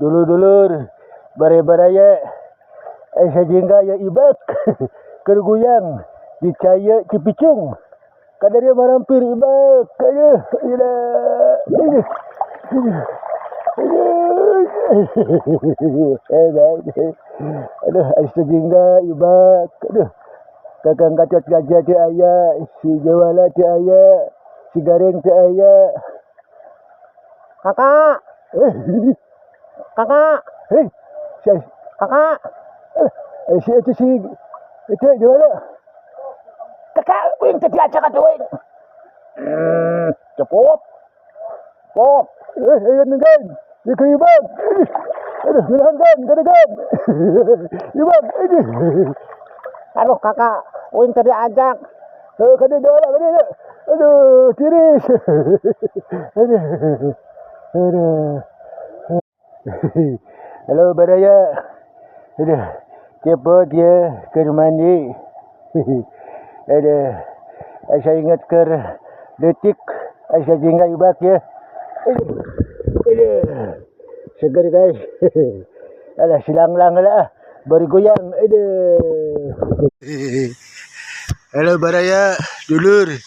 Dulur-dulur, bare-baraya, sajingga ya ibak, kerguyang, dicaya cipicung, kadarnya marampir ibak, aduh, sajingga ibak, aduh, kakang kacat gajah ti aya, si jawala ti aya, si gareng ti aya. Kakak, kakak, Si kakak. itu jawala. Kakak, wing tadi aja ka tuwing. Cepot. Pop. Ayan na gan. Ikaw ibag. Aduh, nilahan gan, kanagan. Ibag, Aduh kakak, uing tadi ajak. kada jawala, kada. Aduh, tiris. Aduh. Halo Baraya. Aduh, cepot ya ke mandi. Aduh, saya ingat ke detik. Saya tinggal ibak ya. Aduh, segar guys. Alah, silang-lang lah. Baru goyang. Aduh. Halo Baraya, dulur.